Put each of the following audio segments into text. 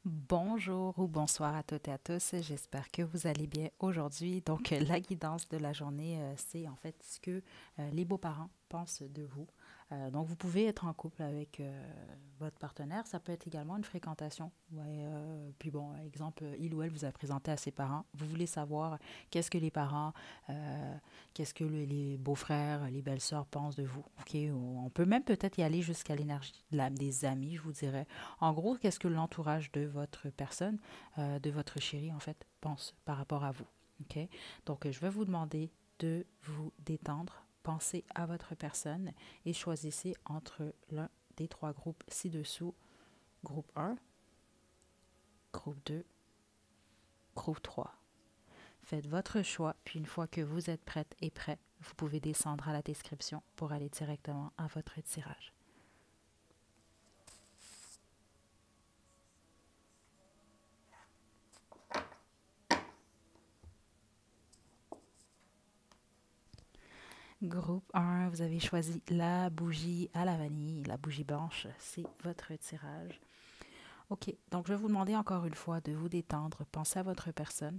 Bonjour ou bonsoir à toutes et à tous. J'espère que vous allez bien aujourd'hui. Donc, la guidance de la journée, c'est en fait ce que les beaux-parents pensent de vous. Donc, vous pouvez être en couple avec votre partenaire. Ça peut être également une fréquentation. Ouais, puis bon, exemple, il ou elle vous a présenté à ses parents. Vous voulez savoir qu'est-ce que les parents, euh, qu'est-ce que les beaux-frères, les belles-sœurs pensent de vous. OK? On peut même peut-être y aller jusqu'à l'énergie des amis, je vous dirais. En gros, qu'est-ce que l'entourage de votre personne, de votre chéri, en fait, pense par rapport à vous. OK? Donc, je vais vous demander de vous détendre, pensez à votre personne et choisissez entre l'un des trois groupes ci-dessous. Groupe un, groupe 2, groupe 3. Faites votre choix, puis une fois que vous êtes prête et prêt, vous pouvez descendre à la description pour aller directement à votre tirage. Groupe un, vous avez choisi la bougie à la vanille, la bougie blanche, c'est votre tirage. OK, donc je vais vous demander encore une fois de vous détendre, pensez à votre personne.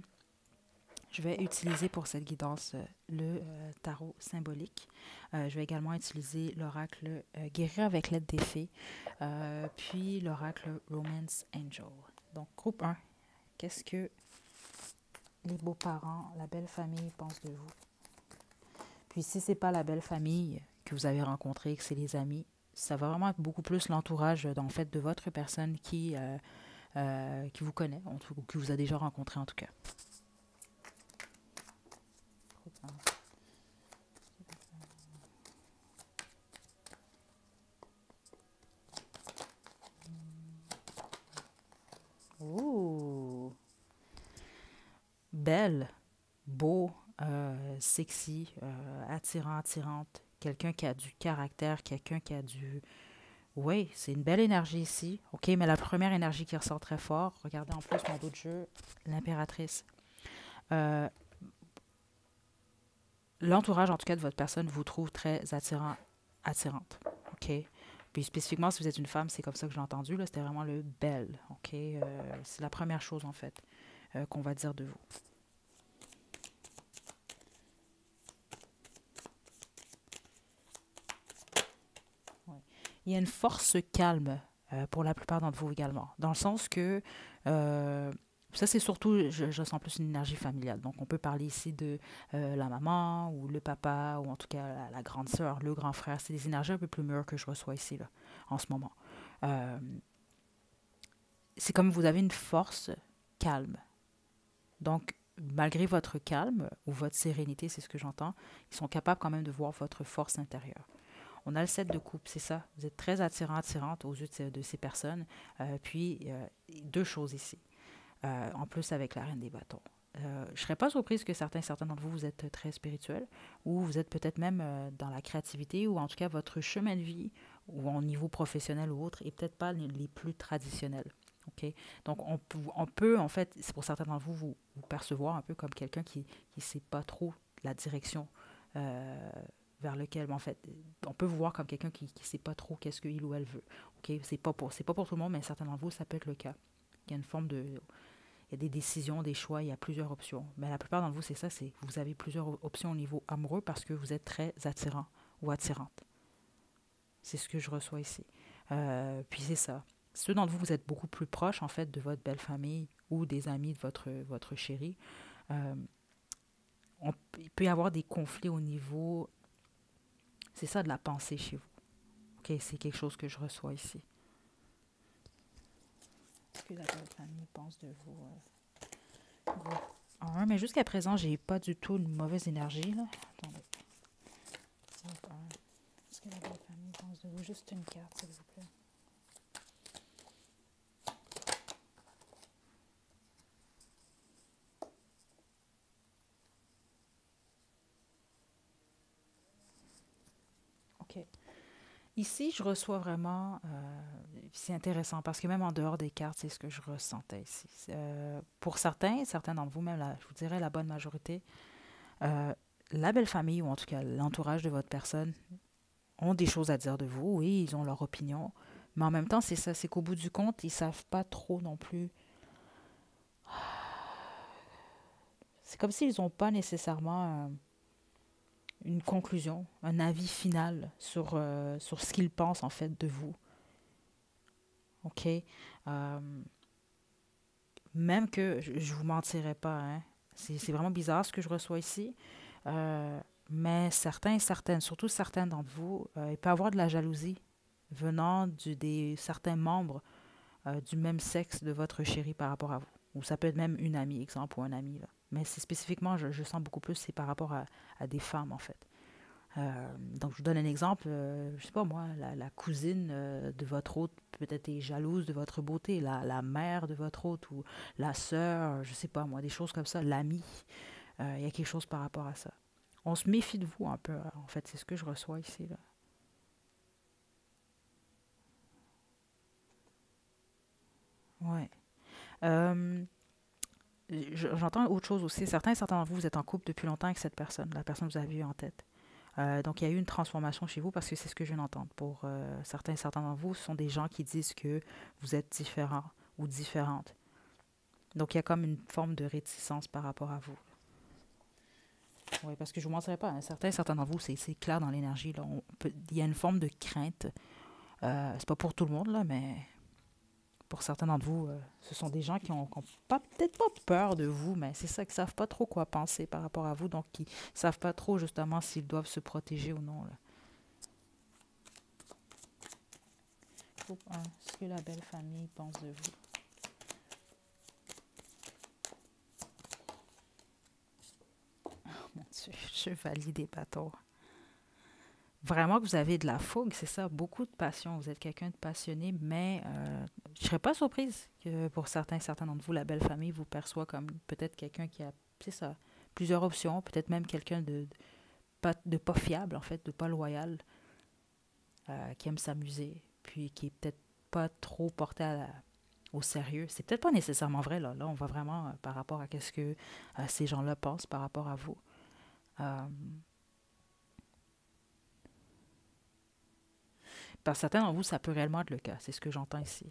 Je vais utiliser pour cette guidance le tarot symbolique. Je vais également utiliser l'oracle Guérir avec l'aide des fées, puis l'oracle Romance Angel. Donc, groupe un, qu'est-ce que les beaux-parents, la belle famille pensent de vous? Puis si c'est pas la belle famille que vous avez rencontrée, que c'est les amis, ça va vraiment être beaucoup plus l'entourage en fait de votre personne qui vous connaît, ou qui vous a déjà rencontré en tout cas. Ouh! Belle, beau, sexy, attirant, attirante. Quelqu'un qui a du caractère, quelqu'un qui a du... Oui, c'est une belle énergie ici. OK, mais la première énergie qui ressort très fort, regardez en plus mon dos de jeu, l'impératrice. Euh, L'entourage, en tout cas, de votre personne vous trouve très attirant, attirante. OK? Puis spécifiquement, si vous êtes une femme, c'est comme ça que j'ai entendu. Là, c'était vraiment le belle. OK? C'est la première chose, en fait, qu'on va dire de vous. Ouais. Il y a une force calme pour la plupart d'entre vous également. Dans le sens que ça, c'est surtout, je sens plus une énergie familiale. Donc, on peut parler ici de la maman ou le papa ou en tout cas la grande sœur, le grand frère. C'est des énergies un peu plus mûres que je reçois ici, là, en ce moment. Euh, c'est comme vous avez une force calme. Donc, malgré votre calme ou votre sérénité, c'est ce que j'entends, ils sont capables quand même de voir votre force intérieure. On a le 7 de coupe, c'est ça. Vous êtes très attirant, attirante aux yeux de ces personnes. Deux choses ici. En plus avec la reine des bâtons. Je ne serais pas surprise que certains d'entre vous, vous êtes très spirituels ou vous êtes peut-être même dans la créativité ou en tout cas votre chemin de vie ou au niveau professionnel ou autre est peut-être pas les plus traditionnels. OK? Donc, on peut, en fait, c'est pour certains d'entre vous, vous percevoir un peu comme quelqu'un qui ne sait pas trop la direction euh, vers lequel, en fait, on peut vous voir comme quelqu'un qui ne sait pas trop qu'est-ce qu'il ou elle veut. OK? C'est pas pour tout le monde, mais certains d'entre vous, ça peut être le cas. Il y a une forme de, il y a des décisions, des choix, il y a plusieurs options. Mais la plupart d'entre vous, c'est ça, c'est que vous avez plusieurs options au niveau amoureux parce que vous êtes très attirant ou attirante. C'est ce que je reçois ici. Puis c'est ça. Ceux d'entre vous, vous êtes beaucoup plus proches, en fait, de votre belle famille ou des amis de votre chéri. Euh, il peut y avoir des conflits au niveau, c'est ça, de la pensée chez vous. OK, c'est quelque chose que je reçois ici. Qu'est-ce que la belle famille pense de vous? Mais jusqu'à présent, j'ai pas du tout une mauvaise énergie, là. Attendez. Est-ce que la belle famille pense de vous? Juste une carte, s'il vous plaît. OK. Ici, je reçois vraiment... c'est intéressant parce que même en dehors des cartes, c'est ce que je ressentais ici. Pour certains d'entre vous, même, je vous dirais la bonne majorité, euh, la belle famille, ou en tout cas l'entourage de votre personne, ont des choses à dire de vous. Oui, ils ont leur opinion, Mais en même temps, c'est ça, c'est qu'au bout du compte, ils savent pas trop non plus. C'est comme s'ils n'ont pas nécessairement une conclusion, un avis final sur ce qu'ils pensent en fait de vous. OK? Euh, même que je vous mentirais pas, hein. C'est vraiment bizarre ce que je reçois ici. Euh, mais certains et certaines, surtout certains d'entre vous, il peut y avoir de la jalousie venant des certains membres du même sexe de votre chéri par rapport à vous. Ou ça peut être même une amie, exemple, ou un ami. Là. Mais c'est spécifiquement, je sens beaucoup plus, c'est par rapport à des femmes, en fait. Donc, je vous donne un exemple. Je sais pas moi, la cousine de votre hôte peut-être est jalouse de votre beauté, la mère de votre hôte ou la sœur, je sais pas moi, des choses comme ça, l'ami. Il y a quelque chose par rapport à ça. On se méfie de vous un peu, en fait, c'est ce que je reçois ici, là. Ouais. Euh, J'entends autre chose aussi. Certains d'entre vous, vous êtes en couple depuis longtemps avec cette personne, la personne que vous avez eue en tête. Donc, il y a eu une transformation chez vous parce que c'est ce que je viens d'entendre. Pour certains d'entre vous, ce sont des gens qui disent que vous êtes différent ou différente. Donc, il y a comme une forme de réticence par rapport à vous. Oui, parce que je ne vous mentirais pas, hein, certains d'entre vous, c'est clair dans l'énergie. Là, il y a une forme de crainte. C'est pas pour tout le monde, là, mais pour certains d'entre vous, ce sont des gens qui ont pas, peut-être pas peur de vous, mais c'est ça, qui ne savent pas trop quoi penser par rapport à vous, donc qui ne savent pas trop justement s'ils doivent se protéger ou non. Là. Groupe 1, ce que la belle famille pense de vous. Mon Dieu, chevalier des bâtons. Vraiment que vous avez de la fougue, c'est ça, beaucoup de passion. Vous êtes quelqu'un de passionné, mais je ne serais pas surprise que pour certains d'entre vous, la belle famille vous perçoit comme peut-être quelqu'un qui a, c'est ça, plusieurs options, peut-être même quelqu'un de pas fiable, en fait, de pas loyal, qui aime s'amuser, puis qui est peut-être pas trop porté au sérieux. C'est peut-être pas nécessairement vrai, là. Là, on va vraiment par rapport à ce que ces gens-là pensent par rapport à vous. Euh, Par certains d'entre vous, ça peut réellement être le cas. C'est ce que j'entends ici.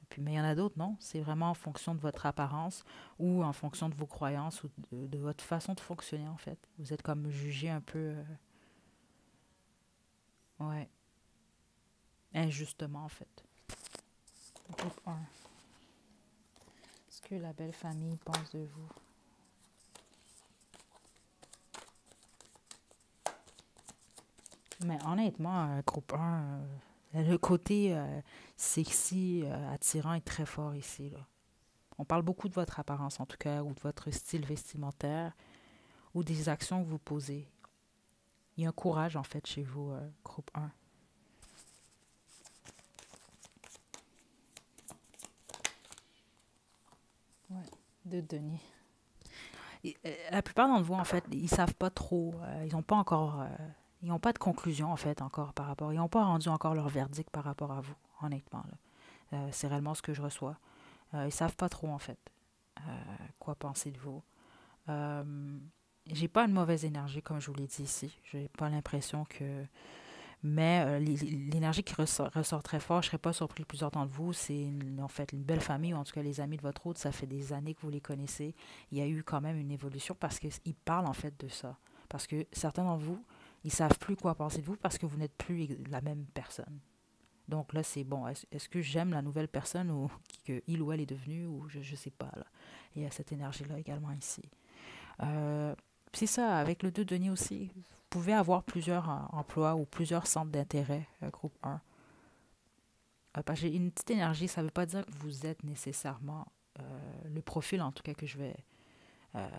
Puis, mais il y en a d'autres, non. C'est vraiment en fonction de votre apparence ou en fonction de vos croyances ou de votre façon de fonctionner, en fait. Vous êtes comme jugé un peu, ouais, injustement, en fait. Groupe 1. Ce que la belle famille pense de vous. Mais honnêtement, groupe 1, le côté sexy, attirant est très fort ici, là. On parle beaucoup de votre apparence, en tout cas, ou de votre style vestimentaire, ou des actions que vous posez. Il y a un courage, en fait, chez vous, groupe 1. Ouais, de Denis. La plupart d'entre vous, en fait, ils savent pas trop. Ils n'ont pas encore. Ils n'ont pas de conclusion, en fait, encore par rapport. Ils n'ont pas rendu encore leur verdict par rapport à vous, honnêtement. Là. C'est réellement ce que je reçois. Ils savent pas trop, en fait, quoi penser de vous. J'ai pas une mauvaise énergie, comme je vous l'ai dit ici. J'ai pas l'impression que. Mais l'énergie qui ressort très fort, je ne serais pas surpris que plusieurs d'entre vous, c'est en fait une belle famille, ou en tout cas les amis de votre hôte, ça fait des années que vous les connaissez. Il y a eu quand même une évolution parce qu'ils parlent en fait de ça. Parce que certains d'entre vous, ils ne savent plus quoi penser de vous parce que vous n'êtes plus la même personne. Donc là, c'est bon, est-ce que j'aime la nouvelle personne ou que il ou elle est devenu, ou je ne sais pas. Là. Il y a cette énergie-là également ici. Euh, c'est ça, avec le 2 deniers aussi. Vous pouvez avoir plusieurs emplois ou plusieurs centres d'intérêt, groupe 1. Parce que j'ai une petite énergie, ça ne veut pas dire que vous êtes nécessairement le profil, en tout cas, que euh,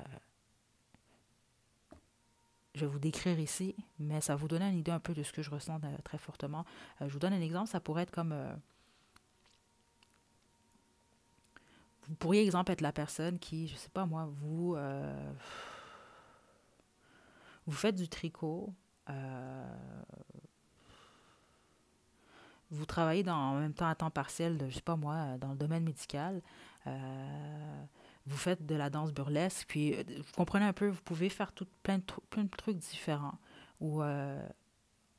je vais vous décrire ici, mais ça va vous donner une idée un peu de ce que je ressens très fortement. Je vous donne un exemple, ça pourrait être comme... vous pourriez, exemple, être la personne qui, je sais pas moi, vous faites du tricot, vous travaillez en même temps à temps partiel, je sais pas moi, dans le domaine médical, vous faites de la danse burlesque, puis vous comprenez un peu, vous pouvez faire plein de trucs différents. Ou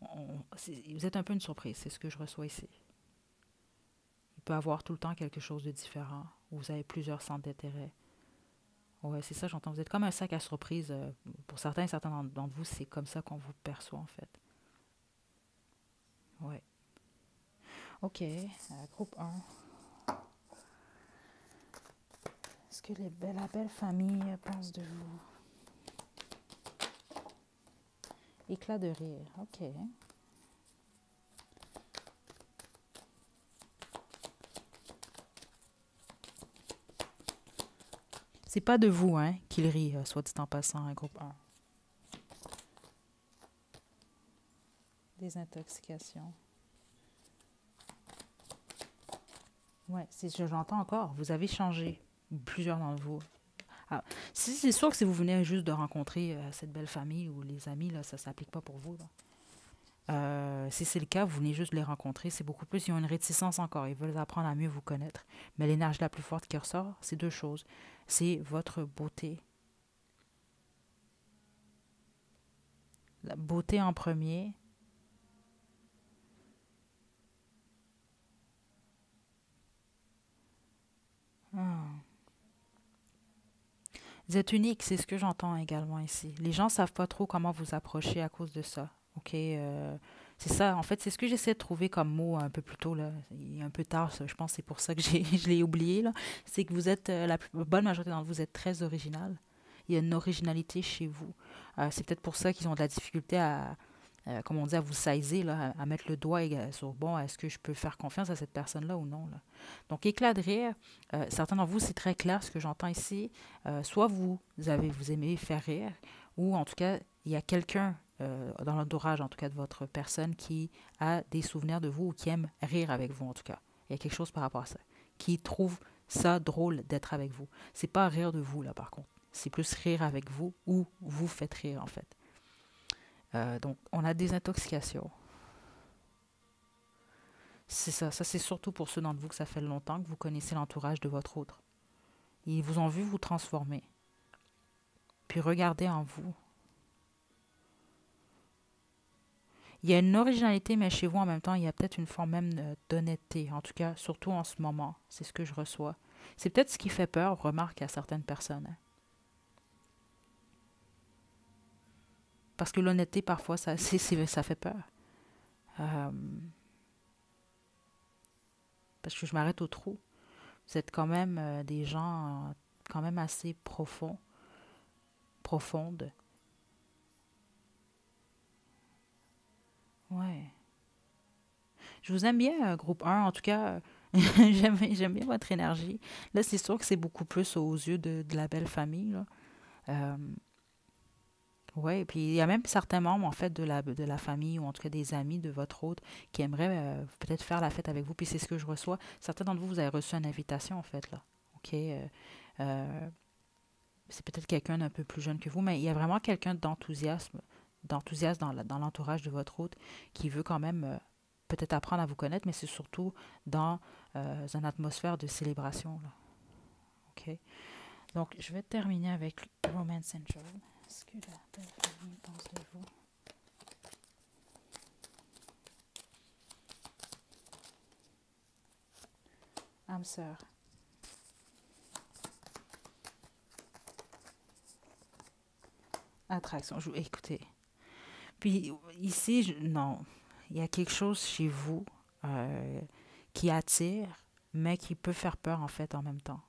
vous êtes un peu une surprise, c'est ce que je reçois ici. peut avoir tout le temps quelque chose de différent. Vous avez plusieurs centres d'intérêt. Ouais, c'est ça, j'entends. Vous êtes comme un sac à surprise. Pour certains d'entre vous, c'est comme ça qu'on vous perçoit, en fait. Ouais. OK. Groupe 1. Est-ce que la belle famille pense de vous? Éclat de rire. OK. C'est pas de vous, hein, qu'il rit, soit dit en passant, groupe 1. Désintoxication. Ouais, j'entends encore. Vous avez changé. Plusieurs d'entre vous. Ah, c'est sûr que si vous venez juste de rencontrer cette belle famille ou les amis, là, ça ne s'applique pas pour vous. Là. Si c'est le cas, vous venez juste de les rencontrer. C'est beaucoup plus. Ils ont une réticence encore. Ils veulent apprendre à mieux vous connaître. Mais l'énergie la plus forte qui ressort, c'est deux choses. C'est votre beauté. La beauté en premier. Hmm. Vous êtes unique, c'est ce que j'entends également ici. Les gens ne savent pas trop comment vous approcher à cause de ça. OK? C'est ça. En fait, c'est ce que j'essaie de trouver comme mot un peu plus tôt. Là. Il est un peu tard, ça. Je pense que c'est pour ça que je l'ai oublié. Là. C'est que vous êtes, bonne majorité d'entre vous, vous êtes très original. Il y a une originalité chez vous. C'est peut-être pour ça qu'ils ont de la difficulté à, comme on dit, à vous saisir, là, à mettre le doigt sur, bon, est-ce que je peux faire confiance à cette personne-là ou non? Là. Donc, éclat de rire, certains d'entre vous, c'est très clair ce que j'entends ici. Soit vous aimez faire rire, ou en tout cas, il y a quelqu'un dans l'entourage, en tout cas de votre personne, qui a des souvenirs de vous ou qui aime rire avec vous, en tout cas. Il y a quelque chose par rapport à ça. Qui trouve ça drôle d'être avec vous. C'est pas rire de vous, là, par contre. C'est plus rire avec vous ou vous faites rire, en fait. Donc, on a des intoxications. C'est ça. Ça, c'est surtout pour ceux d'entre vous que ça fait longtemps que vous connaissez l'entourage de votre autre. Ils vous ont vu vous transformer. Puis regardez en vous. Il y a une originalité, mais chez vous, en même temps, il y a peut-être une forme même d'honnêteté. En tout cas, surtout en ce moment. C'est ce que je reçois. C'est peut-être ce qui fait peur, remarque à certaines personnes. Hein. Parce que l'honnêteté, parfois, ça fait peur. Euh, parce que je m'arrête au trou. Vous êtes quand même des gens quand même assez profondes. Ouais. Je vous aime bien, groupe 1. En tout cas, j'aime bien votre énergie. Là, c'est sûr que c'est beaucoup plus aux yeux de la belle famille. Là. Euh, ouais, puis il y a même certains membres, en fait, de la famille ou en tout cas des amis de votre hôte qui aimeraient peut-être faire la fête avec vous. Puis c'est ce que je reçois. Certains d'entre vous, vous avez reçu une invitation, en fait, là. OK? Euh, c'est peut-être quelqu'un d'un peu plus jeune que vous, mais il y a vraiment quelqu'un d'enthousiasme dans l'entourage de votre hôte qui veut quand même peut-être apprendre à vous connaître, mais c'est surtout dans une atmosphère de célébration. Là. OK? Donc, je vais terminer avec Romance Angel. Est-ce que la belle famille pense de vous? Âme sœur. Attraction. Écoutez. Puis ici, non. Il y a quelque chose chez vous qui attire, mais qui peut faire peur en fait en même temps.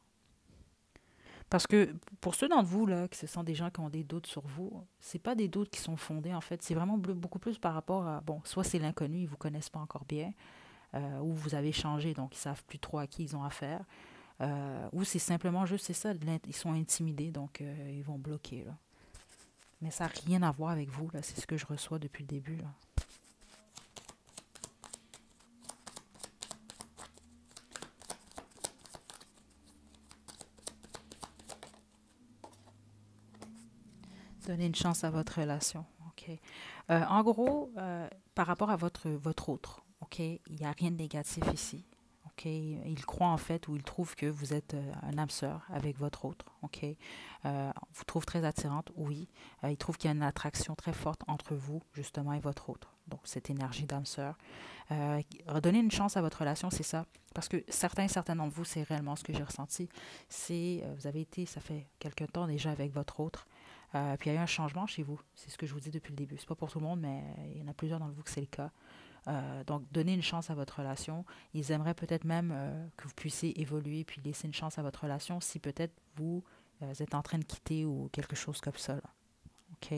Parce que pour ceux d'entre vous, là, que ce sont des gens qui ont des doutes sur vous, c'est pas des doutes qui sont fondés, en fait. C'est vraiment beaucoup plus par rapport à, bon, soit c'est l'inconnu, ils vous connaissent pas encore bien, ou vous avez changé, donc ils savent plus trop à qui ils ont affaire, ou c'est simplement juste, c'est ça, ils sont intimidés, donc ils vont bloquer, là. Mais ça n'a rien à voir avec vous, là. C'est ce que je reçois depuis le début, là. Donnez une chance à votre relation. OK. En gros, par rapport à votre autre, OK, il n'y a rien de négatif ici. OK. Il croit en fait ou il trouve que vous êtes un âme sœur avec votre autre. OK. Vous trouve très attirante, oui. Il trouve qu'il y a une attraction très forte entre vous, justement, et votre autre. donc cette énergie d'âme sœur. Redonner une chance à votre relation, c'est ça. Parce que certains d'entre vous, c'est réellement ce que j'ai ressenti. C'est, vous avez été, ça fait quelque temps déjà avec votre autre. Puis il y a eu un changement chez vous. C'est ce que je vous dis depuis le début. C'est pas pour tout le monde, mais il y en a plusieurs d'entre vous que c'est le cas. Donc, donnez une chance à votre relation. Ils aimeraient peut-être même que vous puissiez évoluer puis laisser une chance à votre relation si peut-être vous êtes en train de quitter ou quelque chose comme ça. Là. OK?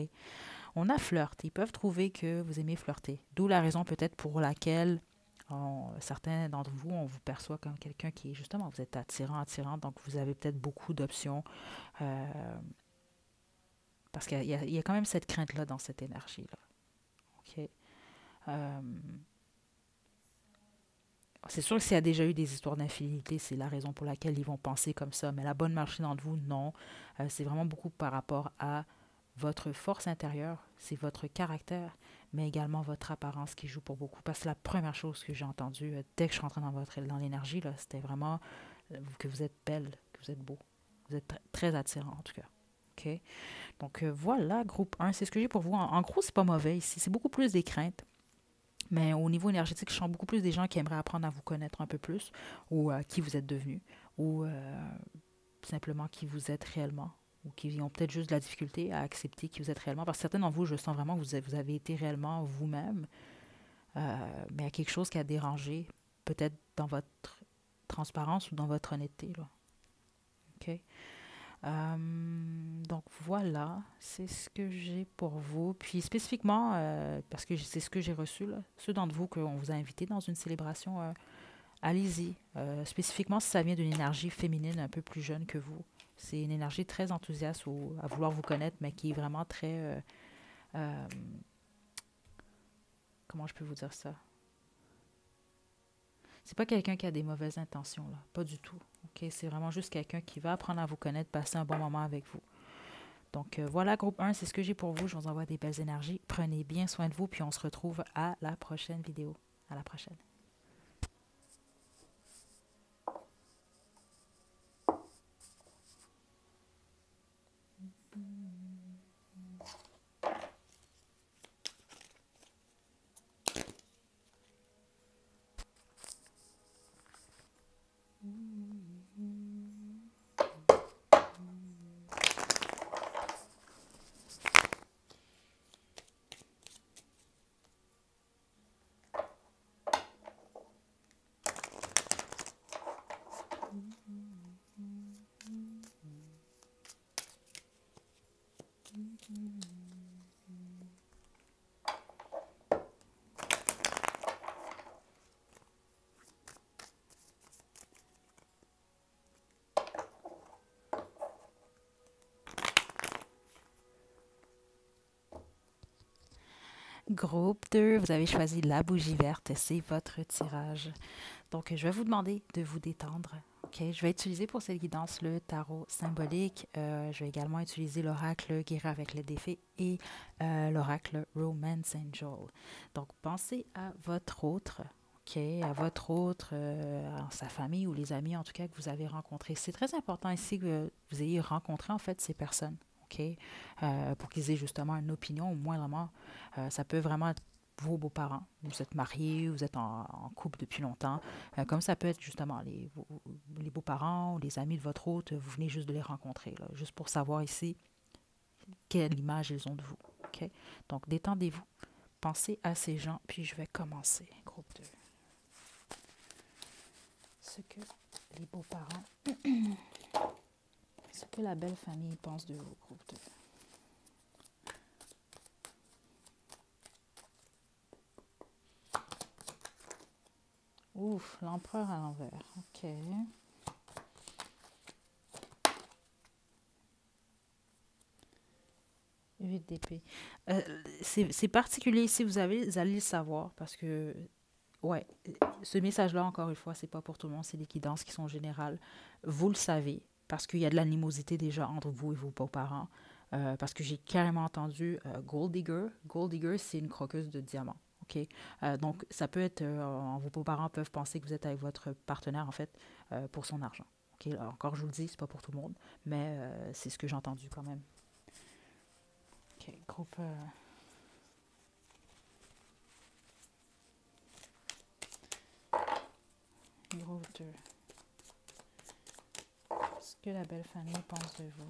On a flirt. Ils peuvent trouver que vous aimez flirter. D'où la raison peut-être pour laquelle certains d'entre vous, on vous perçoit comme quelqu'un qui est justement, vous êtes attirant, donc vous avez peut-être beaucoup d'options. Parce qu'il y a quand même cette crainte-là dans cette énergie-là. OK? C'est sûr que s'il y a déjà eu des histoires d'infidélité, c'est la raison pour laquelle ils vont penser comme ça. Mais la bonne marché d'entre vous, non. C'est vraiment beaucoup par rapport à votre force intérieure, c'est votre caractère, mais également votre apparence qui joue pour beaucoup. Parce que la première chose que j'ai entendue dès que je suis rentrée dans l'énergie, là, c'était vraiment que vous êtes belle, que vous êtes beau. Vous êtes très attirant en tout cas. OK? Donc voilà, groupe 1, c'est ce que j'ai pour vous. En gros, c'est pas mauvais ici. C'est beaucoup plus des craintes. Mais au niveau énergétique, je sens beaucoup plus des gens qui aimeraient apprendre à vous connaître un peu plus, ou qui vous êtes devenu, ou simplement qui vous êtes réellement, ou qui ont peut-être juste de la difficulté à accepter qui vous êtes réellement. Parce que certains d'entre vous, je sens vraiment que vous avez été réellement vous-même, mais il y a quelque chose qui a dérangé, peut-être dans votre transparence ou dans votre honnêteté. Là. OK? Donc voilà, c'est ce que j'ai pour vous. Puis spécifiquement, parce que c'est ce que j'ai reçu, là, ceux d'entre vous qu'on vous a invités dans une célébration, allez-y. Spécifiquement si ça vient d'une énergie féminine un peu plus jeune que vous. C'est une énergie très enthousiaste à vouloir vous connaître, mais qui est vraiment très... comment je peux vous dire ça? C'est pas quelqu'un qui a des mauvaises intentions, là. Pas du tout. OK? C'est vraiment juste quelqu'un qui va apprendre à vous connaître, passer un bon moment avec vous. Donc voilà, groupe 1, c'est ce que j'ai pour vous. Je vous envoie des belles énergies. Prenez bien soin de vous, puis on se retrouve à la prochaine vidéo. À la prochaine. Groupe 2, vous avez choisi la bougie verte, c'est votre tirage. Donc, je vais vous demander de vous détendre. OK, je vais utiliser pour cette guidance le tarot symbolique. Je vais également utiliser l'oracle Guérir avec les défis et l'oracle Romance Angel. Donc, pensez à votre autre, OK, à votre autre, à sa famille ou les amis en tout cas que vous avez rencontrés. C'est très important ici que vous ayez rencontré en fait ces personnes. OK, pour qu'ils aient justement une opinion, au moins vraiment, ça peut vraiment être vos beaux-parents. Vous êtes mariés, vous êtes en couple depuis longtemps. Comme ça peut être justement les beaux-parents ou les amis de votre hôte, vous venez juste de les rencontrer, là, juste pour savoir ici quelle image ils ont de vous. OK? Donc, détendez-vous. Pensez à ces gens, puis je vais commencer. Groupe 2. Ce que les beaux-parents, ce que la belle famille pense de vous, groupe 2. Ouf, l'empereur à l'envers. OK. 8 d'épée. C'est particulier ici, vous allez le savoir, parce que, ouais, ce message-là, encore une fois, c'est pas pour tout le monde, c'est des guidances qui sont générales. Vous le savez, parce qu'il y a de l'animosité déjà entre vous et vos beaux-parents. Parce que j'ai carrément entendu Gold Digger. Gold Digger, c'est une croqueuse de diamants. OK? Donc, ça peut être, vos beaux-parents peuvent penser que vous êtes avec votre partenaire, en fait, pour son argent. OK? Alors, encore, je vous le dis, c'est pas pour tout le monde, mais c'est ce que j'ai entendu quand même. OK, groupe. Gros 2. Ce que la belle famille pense de vous.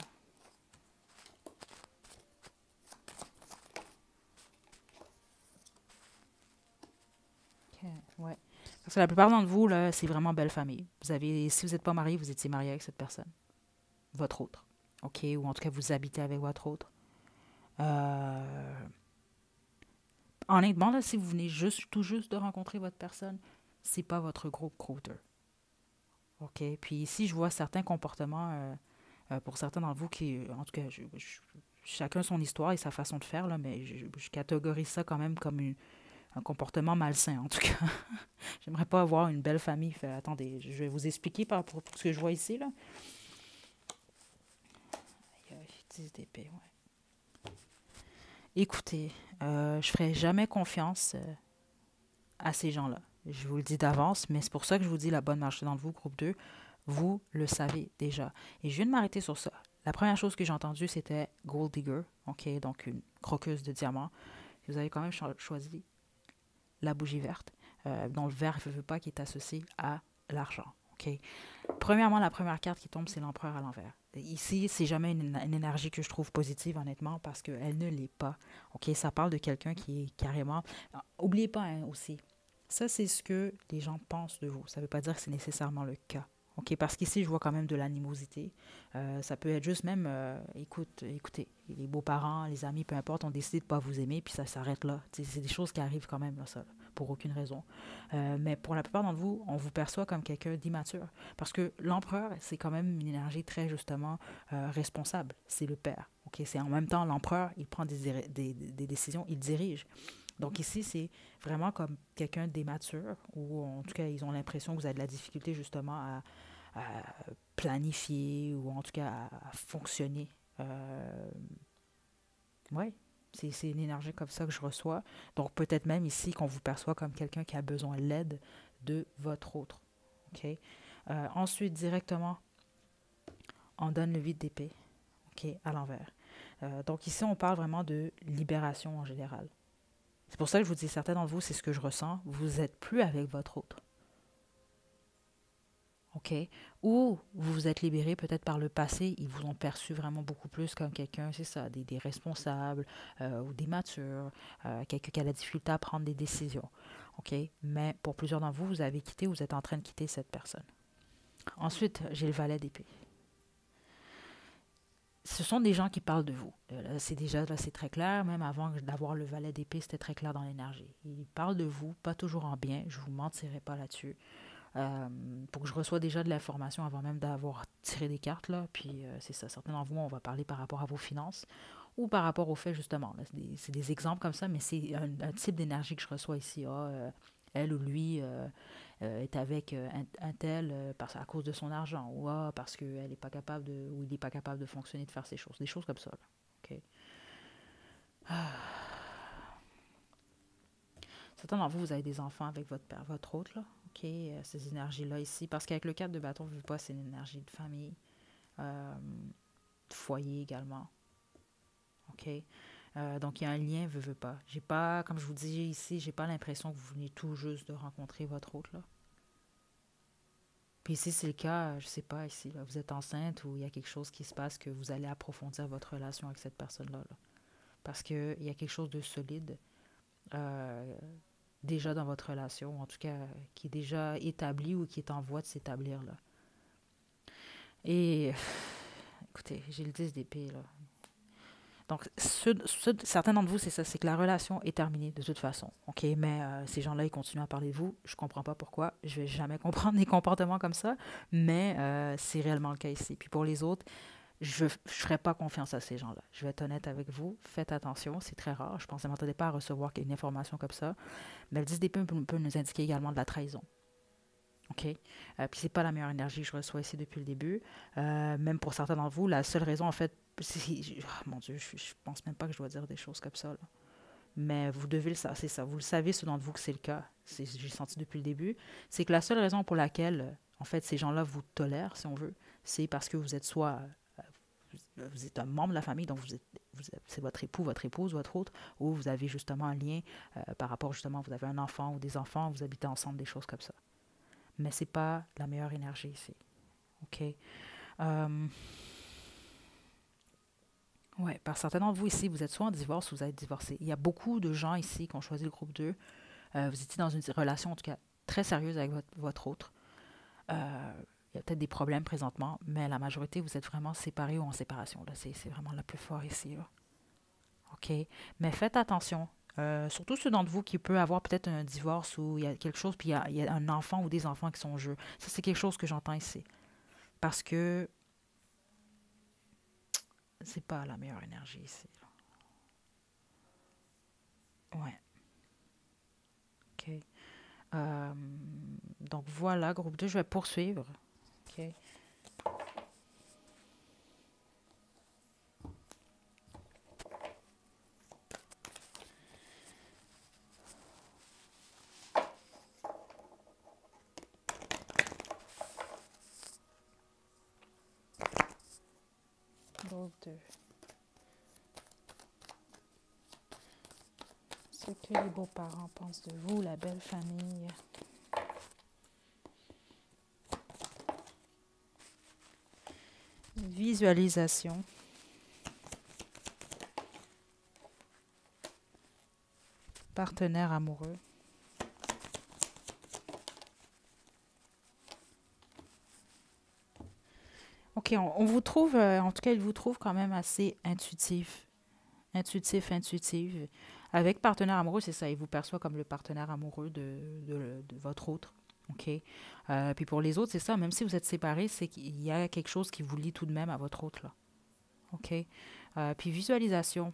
Ok, ouais. Parce que la plupart d'entre vous, là, c'est vraiment belle famille. Vous avez, si vous n'êtes pas marié, vous étiez marié avec cette personne. Votre autre. OK? Ou en tout cas, vous habitez avec votre autre. Euh, Honnêtement, là, si vous venez tout juste de rencontrer votre personne, c'est pas votre groupe Crowder. OK? Puis ici, je vois certains comportements, pour certains d'entre vous qui, en tout cas, chacun son histoire et sa façon de faire, là, mais je catégorise ça quand même comme un comportement malsain, en tout cas. J'aimerais pas avoir une belle famille. Attendez, je vais vous expliquer par rapport à ce que je vois ici, là. Aïe, aïe, 10 d'épée, ouais. Écoutez, je ferai jamais confiance à ces gens-là. Je vous le dis d'avance, mais c'est pour ça que je vous dis la bonne marche dans vous, groupe 2. Vous le savez déjà. Et je viens de m'arrêter sur ça. La première chose que j'ai entendue, c'était Gold Digger, OK, donc une croqueuse de diamants. Vous avez quand même choisi la bougie verte, dont le vert ne veut pas qui est associé à l'argent. OK? Premièrement, la première carte qui tombe, c'est l'empereur à l'envers. Ici, c'est jamais une énergie que je trouve positive, honnêtement, parce qu'elle ne l'est pas. OK? Ça parle de quelqu'un qui est carrément... Oubliez pas hein, aussi, ça, c'est ce que les gens pensent de vous. Ça ne veut pas dire que c'est nécessairement le cas. OK? Parce qu'ici, je vois quand même de l'animosité. Ça peut être juste même, écoutez, les beaux-parents, les amis, peu importe, ont décidé de ne pas vous aimer, puis ça s'arrête là. C'est des choses qui arrivent quand même, là, ça, pour aucune raison. Mais pour la plupart d'entre vous, on vous perçoit comme quelqu'un d'immature. Parce que l'empereur, c'est quand même une énergie très, justement, responsable. C'est le père. OK? C'est en même temps, l'empereur, il prend des décisions, il dirige. Donc ici, c'est vraiment comme quelqu'un d'immature, ou en tout cas, ils ont l'impression que vous avez de la difficulté justement à planifier, ou en tout cas à fonctionner. Oui, c'est une énergie comme ça que je reçois. Donc peut-être même ici qu'on vous perçoit comme quelqu'un qui a besoin de l'aide de votre autre. OK? Ensuite, directement, on donne le 8 d'épée, OK, à l'envers. Donc ici, on parle vraiment de libération en général. C'est pour ça que je vous dis, certains d'entre vous, c'est ce que je ressens. Vous n'êtes plus avec votre autre. OK? Ou vous vous êtes libéré peut-être par le passé, ils vous ont perçu vraiment beaucoup plus comme quelqu'un, c'est ça, des responsables ou des matures, quelqu'un qui a la difficulté à prendre des décisions. OK? Mais pour plusieurs d'entre vous, vous avez quitté, vous êtes en train de quitter cette personne. Ensuite, j'ai le valet d'épée. Ce sont des gens qui parlent de vous. C'est déjà là, c'est très clair. Même avant d'avoir le valet d'épée, c'était très clair dans l'énergie. Ils parlent de vous, pas toujours en bien. Je vous mentirai pas là-dessus. Pour que je reçoive déjà de l'information avant même d'avoir tiré des cartes là. Puis c'est ça. Certains d'entre vous, on va parler par rapport à vos finances ou par rapport au fait justement. Là, c'est des exemples comme ça, mais c'est un type d'énergie que je reçois ici. Elle ou lui est avec un tel à cause de son argent, ou parce qu'elle est pas capable de, ou il n'est pas capable de fonctionner, de faire ces choses, des choses comme ça. Là. OK. Certains d'entre vous, vous avez des enfants avec votre père, votre autre, là. OK, ces énergies-là ici, parce qu'avec le 4 de bâton, je ne veux pas, c'est une énergie de famille, de foyer également. OK. Donc, il y a un lien, veux pas. J'ai pas, comme je vous dis ici, j'ai pas l'impression que vous venez tout juste de rencontrer votre autre, là. Puis si c'est le cas, je sais pas, ici, là, vous êtes enceinte ou il y a quelque chose qui se passe que vous allez approfondir votre relation avec cette personne-là. Là. Parce qu'il y a quelque chose de solide euh, déjà dans votre relation, en tout cas qui est déjà établi ou qui est en voie de s'établir. Là. Et écoutez, j'ai le 10 d'épée. Là. Donc, certains d'entre vous, c'est ça, c'est que la relation est terminée de toute façon. OK, mais ces gens-là, ils continuent à parler de vous. Je comprends pas pourquoi. Je vais jamais comprendre des comportements comme ça, mais c'est réellement le cas ici. Puis pour les autres, je ne ferai pas confiance à ces gens-là. Je vais être honnête avec vous. Faites attention, c'est très rare. Je ne m'attendais pas à recevoir une information comme ça. Mais le 10 d'épée peut nous indiquer également de la trahison. OK? Puis c'est pas la meilleure énergie que je reçois ici depuis le début. Même pour certains d'entre vous, la seule raison, en fait, mon Dieu, je pense même pas que je dois dire des choses comme ça. Là. Mais vous devez le savoir, c'est ça. Vous le savez, ceux d'entre vous que c'est le cas. J'ai senti depuis le début. C'est que la seule raison pour laquelle, en fait, ces gens-là vous tolèrent, si on veut, c'est parce que vous êtes soit vous êtes un membre de la famille, donc c'est votre époux, votre épouse, votre autre, ou vous avez justement un lien par rapport justement, vous avez un enfant ou des enfants, vous habitez ensemble, des choses comme ça. mais c'est pas la meilleure énergie ici. OK? Euh, ouais, par certains d'entre vous ici, vous êtes soit en divorce ou vous êtes divorcé. Il y a beaucoup de gens ici qui ont choisi le groupe 2. Vous étiez dans une relation, en tout cas, très sérieuse avec votre autre. Il y a peut-être des problèmes présentement, mais la majorité, vous êtes vraiment séparés ou en séparation. Là. C'est vraiment le plus fort ici. Là. OK? Mais faites attention. Surtout ceux d'entre vous qui peut avoir peut-être un divorce ou il y a quelque chose, puis il y a un enfant ou des enfants qui sont en jeu. Ça, c'est quelque chose que j'entends ici. Parce que c'est pas la meilleure énergie ici. Là. Ouais. OK. Euh, donc voilà, groupe 2, je vais poursuivre. OK. Groupe 2. Ce que les beaux-parents pensent de vous, la belle famille. Visualisation. Partenaire amoureux. OK, on vous trouve, en tout cas, il vous trouve quand même assez intuitif. Intuitive. Avec partenaire amoureux, c'est ça, il vous perçoit comme le partenaire amoureux de votre autre. OK? Puis pour les autres, c'est ça, même si vous êtes séparés, c'est qu'il y a quelque chose qui vous lie tout de même à votre autre, là. OK? Puis visualisation.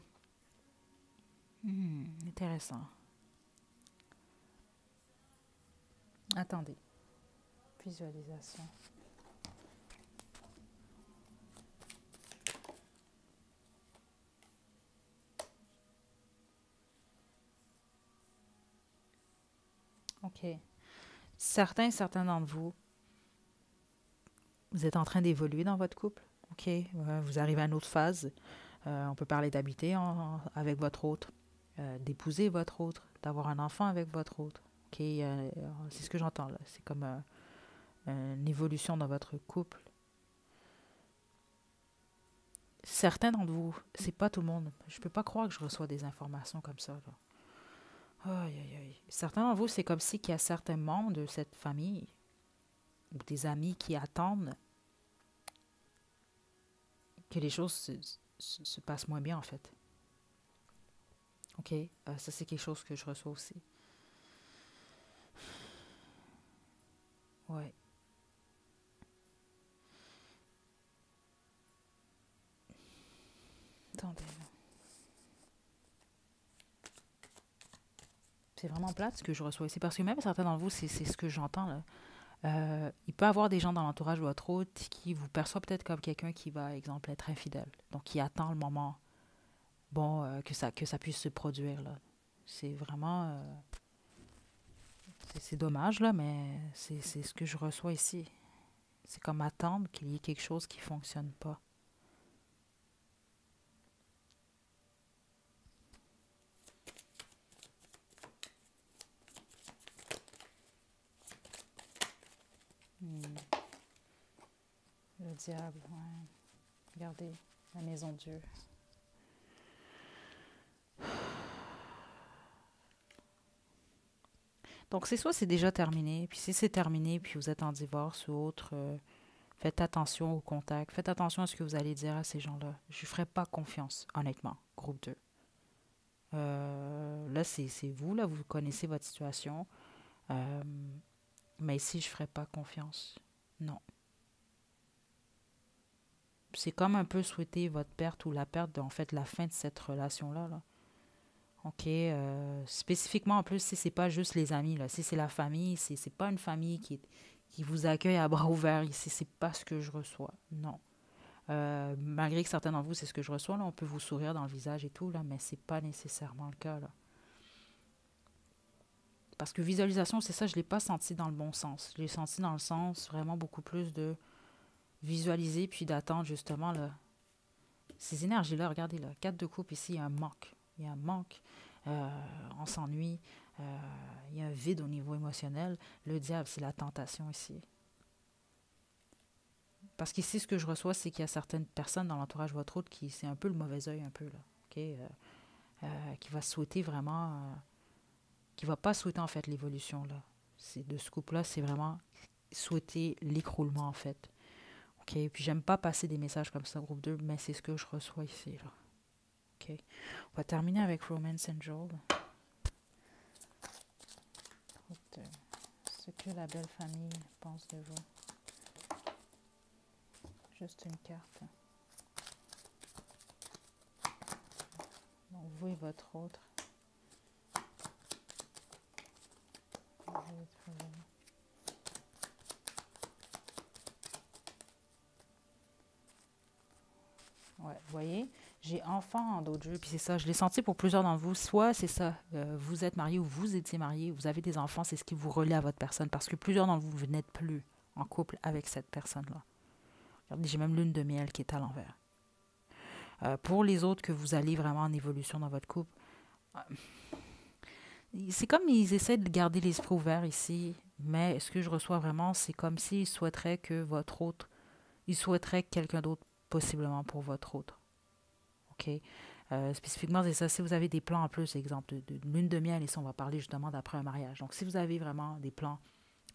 Intéressant. Attendez. Visualisation. OK. Certains d'entre vous, vous êtes en train d'évoluer dans votre couple. OK? Vous arrivez à une autre phase. On peut parler d'habiter avec votre autre, d'épouser votre autre, d'avoir un enfant avec votre autre. OK? C'est ce que j'entends là. C'est comme une évolution dans votre couple. Certains d'entre vous, c'est pas tout le monde. Je peux pas croire que je reçois des informations comme ça. Là. Aïe, aïe, aïe. Certains d'entre vous, c'est comme si qu'il y a certains membres de cette famille ou des amis qui attendent que les choses se passent moins bien, en fait. OK? Ça, c'est quelque chose que je reçois aussi. Ouais. Attendez, là. C'est vraiment plate ce que je reçois ici. Parce que même certains d'entre vous, c'est ce que j'entends, là. Il peut y avoir des gens dans l'entourage de votre hôte qui vous perçoivent peut-être comme quelqu'un qui va, exemple, être infidèle. Donc, qui attend le moment, bon, que ça puisse se produire, là. C'est vraiment... c'est dommage, là, mais c'est ce que je reçois ici. C'est comme attendre qu'il y ait quelque chose qui ne fonctionne pas. Le diable, ouais. Regardez, la maison Dieu. Donc, c'est soit c'est déjà terminé, puis si c'est terminé, puis vous êtes en divorce ou autre, faites attention au contact, faites attention à ce que vous allez dire à ces gens-là. Je ne ferai pas confiance, honnêtement, groupe 2. Là, c'est vous, là, vous connaissez votre situation. Euh, mais ici, je ne ferai pas confiance. Non. C'est comme un peu souhaiter votre perte ou la perte, en fait, la fin de cette relation-là. Là. OK. Spécifiquement, en plus, si c'est pas juste les amis, là, si c'est la famille, c'est pas une famille qui vous accueille à bras ouverts ici, c'est pas ce que je reçois. Non. Malgré que certains d'entre vous, c'est ce que je reçois, là, on peut vous sourire dans le visage et tout, là, mais c'est pas nécessairement le cas, là. Parce que visualisation, c'est ça, je ne l'ai pas senti dans le bon sens. Je l'ai senti dans le sens vraiment beaucoup plus de visualiser puis d'attendre justement là, ces énergies-là. Regardez là, 4 de coupe ici, il y a un manque. Il y a un manque. On s'ennuie. Il y a un vide au niveau émotionnel. Le diable, c'est la tentation ici. Parce qu'ici, ce que je reçois, c'est qu'il y a certaines personnes dans l'entourage de votre autre qui, c'est un peu le mauvais œil, un peu, là. OK? Qui va souhaiter vraiment, qui va pas souhaiter, en fait, l'évolution, là. C'est, de ce couple-là, c'est vraiment souhaiter l'écroulement, en fait. OK? Puis j'aime pas passer des messages comme ça, groupe 2, mais c'est ce que je reçois ici, là. OK? On va terminer avec Romance Angel. Ce que la belle famille pense de vous. Juste une carte. Donc, vous et votre autre. Ouais, vous voyez, j'ai enfant en d'autres jeux, puis c'est ça, je l'ai senti pour plusieurs d'entre vous. Soit c'est ça, vous êtes marié ou vous étiez marié, vous avez des enfants, c'est ce qui vous relie à votre personne, parce que plusieurs d'entre vous, vous n'êtes plus en couple avec cette personne-là. Regardez, j'ai même lune de miel qui est à l'envers. Pour les autres que vous allez vraiment en évolution dans votre couple, c'est comme ils essaient de garder l'esprit ouvert ici, mais ce que je reçois vraiment, c'est comme s'ils souhaiteraient que votre autre, ils souhaiteraient quelqu'un d'autre possiblement pour votre autre. OK? Spécifiquement, c'est ça. Si vous avez des plans en plus, exemple, de lune de miel, ici, on va parler justement d'après un mariage. Donc, si vous avez vraiment des plans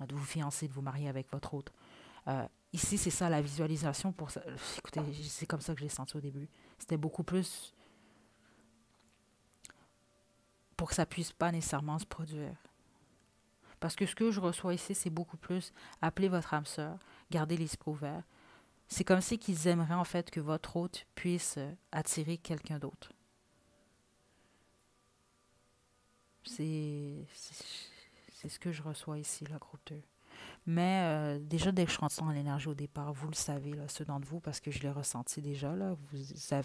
de vous fiancer, de vous marier avec votre autre, ici, c'est ça, la visualisation pour ça. Écoutez, c'est comme ça que je l'ai senti au début. C'était beaucoup plus pour que ça puisse pas nécessairement se produire. Parce que ce que je reçois ici, c'est beaucoup plus appeler votre âme sœur, garder l'esprit ouvert. C'est comme si qu'ils aimeraient en fait que votre hôte puisse attirer quelqu'un d'autre. C'est ce que je reçois ici, le groupe 2. Mais déjà, dès que je rentre dans l'énergie au départ, vous le savez, là, ceux d'entre vous, parce que je l'ai ressenti déjà, là, vous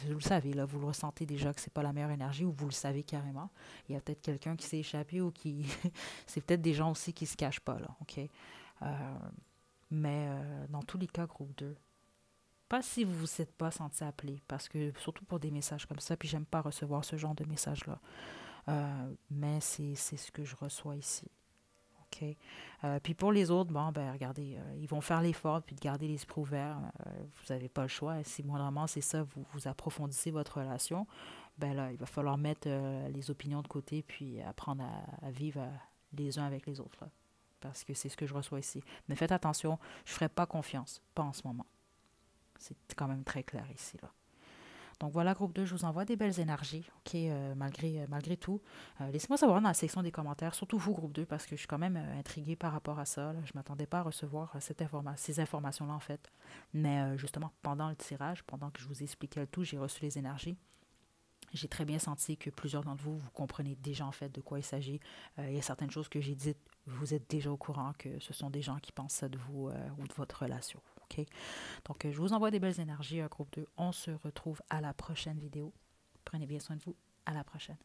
le savez, là, vous le ressentez déjà que c'est pas la meilleure énergie, ou vous le savez carrément. Il y a peut-être quelqu'un qui s'est échappé ou qui... c'est peut-être des gens aussi qui se cachent pas, là, OK? Mais dans tous les cas, groupe 2, pas si vous vous êtes pas senti appelé, parce que, surtout pour des messages comme ça, puis j'aime pas recevoir ce genre de messages-là. Mais c'est ce que je reçois ici. OK. Puis pour les autres, bon, ben regardez, ils vont faire l'effort puis de garder l'esprit ouvert. Vous n'avez pas le choix. Si moindrement c'est ça, vous approfondissez votre relation, ben là, il va falloir mettre les opinions de côté puis apprendre à vivre les uns avec les autres. Là, parce que c'est ce que je reçois ici. Mais faites attention, je ne ferai pas confiance. Pas en ce moment. C'est quand même très clair ici, là. Donc voilà, groupe 2, je vous envoie des belles énergies, OK, malgré tout. Laissez-moi savoir dans la section des commentaires, surtout vous, groupe 2, parce que je suis quand même intriguée par rapport à ça. Là. Je ne m'attendais pas à recevoir ces informations-là, en fait. Mais justement, pendant le tirage, pendant que je vous expliquais le tout, j'ai reçu les énergies. J'ai très bien senti que plusieurs d'entre vous, vous comprenez déjà en fait de quoi il s'agit. Il y a certaines choses que j'ai dites, vous êtes déjà au courant que ce sont des gens qui pensent ça de vous ou de votre relation. OK? Donc, je vous envoie des belles énergies, groupe 2. On se retrouve à la prochaine vidéo. Prenez bien soin de vous. À la prochaine.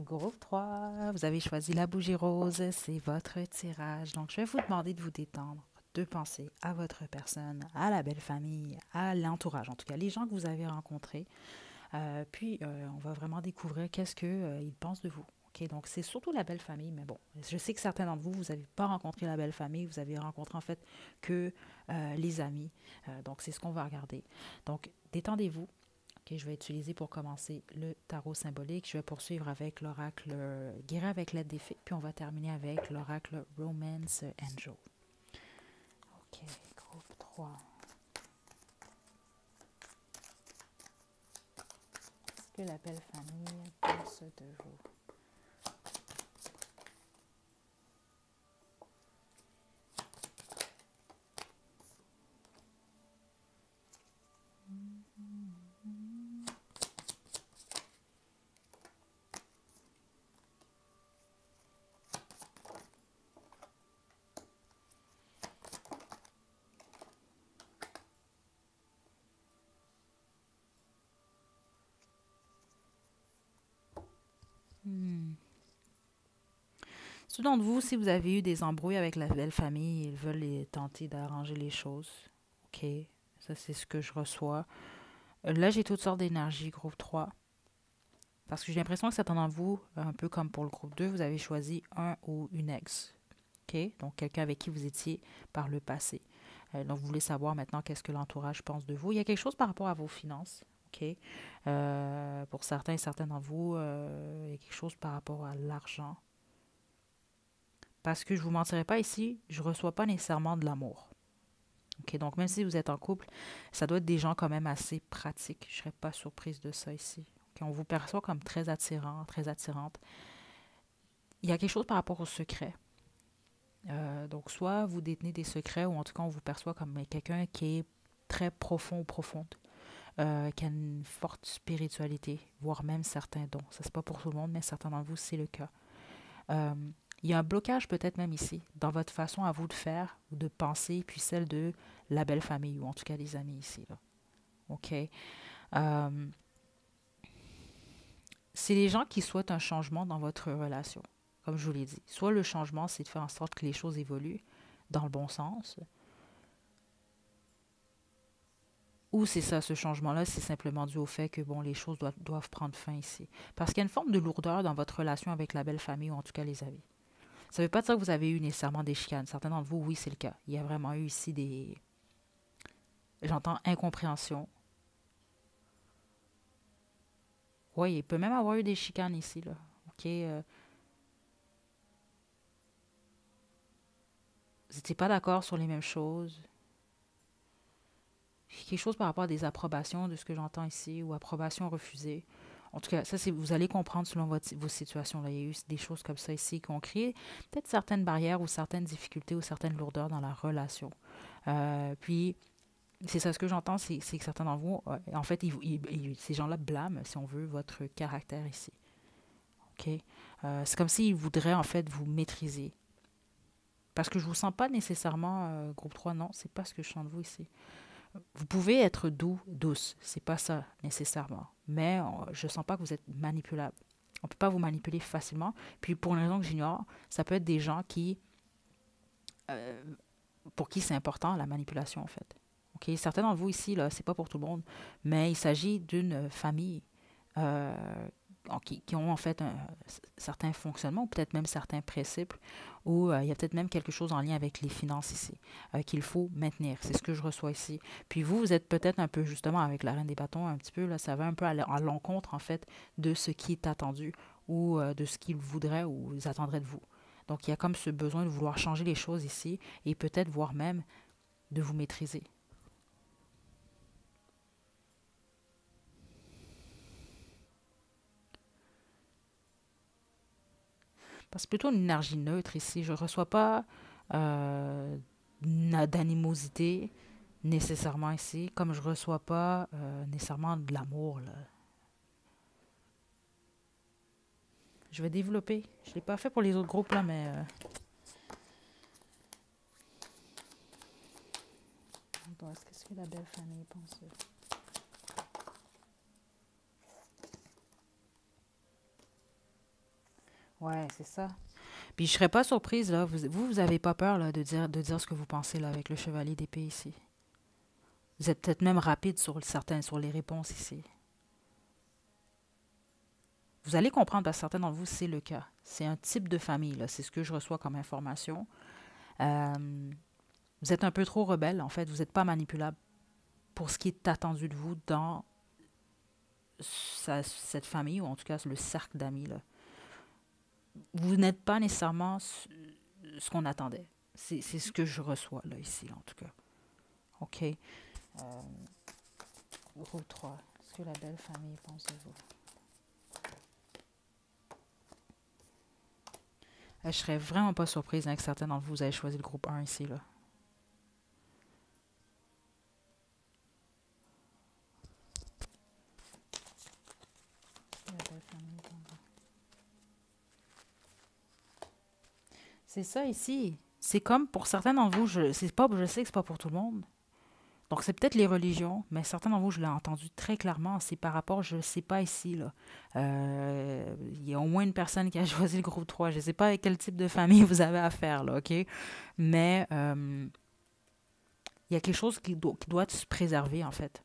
Groupe 3, vous avez choisi la bougie rose, c'est votre tirage. Donc, je vais vous demander de vous détendre, de penser à votre personne, à la belle famille, à l'entourage, en tout cas les gens que vous avez rencontrés. On va vraiment découvrir qu'est-ce qu'ils pensent de vous. OK, donc, c'est surtout la belle famille, mais bon, je sais que certains d'entre vous, vous n'avez pas rencontré la belle famille, vous avez rencontré en fait que les amis. Donc, c'est ce qu'on va regarder. Donc, détendez-vous. OK, je vais utiliser pour commencer le tarot symbolique. Je vais poursuivre avec l'oracle Guérir avec l'aide des fées, puis on va terminer avec l'oracle Romance Angel. OK, groupe 3. Qu'est-ce que la belle famille pense de vous? Hmm. Ceux d'entre vous, si vous avez eu des embrouilles avec la belle famille, ils veulent tenter d'arranger les choses. OK, ça c'est ce que je reçois. Là, j'ai toutes sortes d'énergies, groupe 3. Parce que j'ai l'impression que certains d'entre vous, un peu comme pour le groupe 2, vous avez choisi un ou une ex. OK? Donc, quelqu'un avec qui vous étiez par le passé. Donc, vous voulez savoir maintenant qu'est-ce que l'entourage pense de vous. Il y a quelque chose par rapport à vos finances. OK? Pour certains et certains d'entre vous, il y a quelque chose par rapport à l'argent. Parce que je ne vous mentirai pas ici, je ne reçois pas nécessairement de l'amour. OK? Donc, même si vous êtes en couple, ça doit être des gens quand même assez pratiques. Je ne serais pas surprise de ça ici. Okay? On vous perçoit comme très attirant, très attirante. Il y a quelque chose par rapport au secret. Donc, soit vous détenez des secrets, ou en tout cas, on vous perçoit comme quelqu'un qui est très profond ou profonde, qui a une forte spiritualité, voire même certains dons. Ça, c'est pas pour tout le monde, mais certains d'entre vous, c'est le cas. Euh, il y a un blocage peut-être même ici, dans votre façon à vous de faire, ou de penser, puis celle de la belle famille, ou en tout cas des amis ici. Là. OK? Euh, c'est les gens qui souhaitent un changement dans votre relation, comme je vous l'ai dit. Soit le changement, c'est de faire en sorte que les choses évoluent dans le bon sens, ou c'est ça, ce changement-là, c'est simplement dû au fait que, bon, les choses doivent prendre fin ici. Parce qu'il y a une forme de lourdeur dans votre relation avec la belle famille, ou en tout cas les amis. Ça ne veut pas dire que vous avez eu nécessairement des chicanes. Certains d'entre vous, oui, c'est le cas. Il y a vraiment eu ici des... J'entends incompréhension. Oui, il peut même avoir eu des chicanes ici, là. OK? Vous n'étiez pas d'accord sur les mêmes choses. Quelque chose par rapport à des approbations de ce que j'entends ici, ou approbations refusées. En tout cas, ça, c'est, vous allez comprendre selon vos situations. Là. Il y a eu des choses comme ça ici qui ont créé peut-être certaines barrières ou certaines difficultés ou certaines lourdeurs dans la relation. Puis, c'est ça ce que j'entends, c'est que certains d'entre vous, en fait, ces gens-là blâment, si on veut, votre caractère ici. OK? C'est comme s'ils voudraient, en fait, vous maîtriser. Parce que je ne vous sens pas nécessairement, groupe 3 non, c'est pas ce que je sens de vous ici. Vous pouvez être doux, douce, c'est pas ça nécessairement. Mais je sens pas que vous êtes manipulable. On peut pas vous manipuler facilement. Puis pour une raison que j'ignore, ça peut être des gens euh, pour qui c'est important la manipulation en fait. Ok, certains d'entre vous ici là, c'est pas pour tout le monde, mais il s'agit d'une famille euh, qui ont en fait certains fonctionnements, ou peut-être même certains principes, ou il y a peut-être même quelque chose en lien avec les finances ici, qu'il faut maintenir. C'est ce que je reçois ici. Puis vous, vous êtes peut-être un peu justement avec la reine des bâtons, un petit peu, là, ça va un peu à l'encontre en fait de ce qui est attendu, ou de ce qu'ils voudraient ou ils attendraient de vous. Donc il y a comme ce besoin de vouloir changer les choses ici, et peut-être voire même de vous maîtriser. C'est plutôt une énergie neutre ici. Je ne reçois pas euh, d'animosité nécessairement ici, comme je ne reçois pas nécessairement de l'amour. Là. Je vais développer. Je ne l'ai pas fait pour les autres groupes, là, mais... Qu'est-ce que la belle famille pense? Ouais, c'est ça. Puis je serais pas surprise, là. Vous avez pas peur, là, de dire ce que vous pensez, là, avec le chevalier d'épée ici. Vous êtes peut-être même rapide sur sur les réponses ici. Vous allez comprendre, parce que certains d'entre vous, c'est le cas. C'est un type de famille, là. C'est ce que je reçois comme information. Euh, vous êtes un peu trop rebelle, en fait. Vous n'êtes pas manipulable pour ce qui est attendu de vous dans cette famille, ou en tout cas le cercle d'amis, là. Vous n'êtes pas nécessairement ce qu'on attendait. C'est ce que je reçois, là, ici, là, en tout cas. OK. Roue 3. Ce que la belle famille pense de vous. Je serais vraiment pas surprise, hein, que certains d'entre vous, vous avez choisi le groupe 1 ici, là. La belle famille pense de vous. C'est ça ici. C'est comme pour certains d'entre vous, je sais que c'est pas pour tout le monde. Donc c'est peut-être les religions, mais certains d'entre vous, je l'ai entendu très clairement, c'est par rapport, je ne sais pas ici, là. Il y a au moins une personne qui a choisi le groupe 3. Je ne sais pas avec quel type de famille vous avez affaire, là, OK? Mais il y a quelque chose qui doit se préserver, en fait.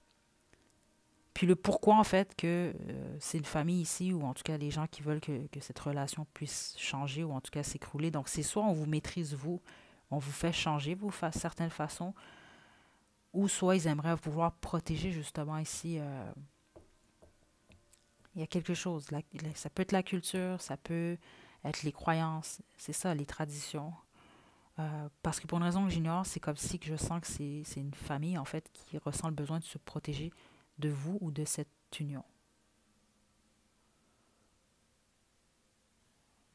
Puis le pourquoi, en fait, que c'est une famille ici, ou en tout cas les gens qui veulent que cette relation puisse changer, ou en tout cas s'écrouler. Donc c'est soit on vous maîtrise, vous, on vous fait changer, vous, certaines façons, ou soit ils aimeraient pouvoir protéger justement ici. Il y a quelque chose. Ça peut être la culture, ça peut être les croyances, c'est ça, les traditions. Parce que pour une raison que j'ignore, c'est comme si que je sens que c'est une famille en fait qui ressent le besoin de se protéger de vous ou de cette union.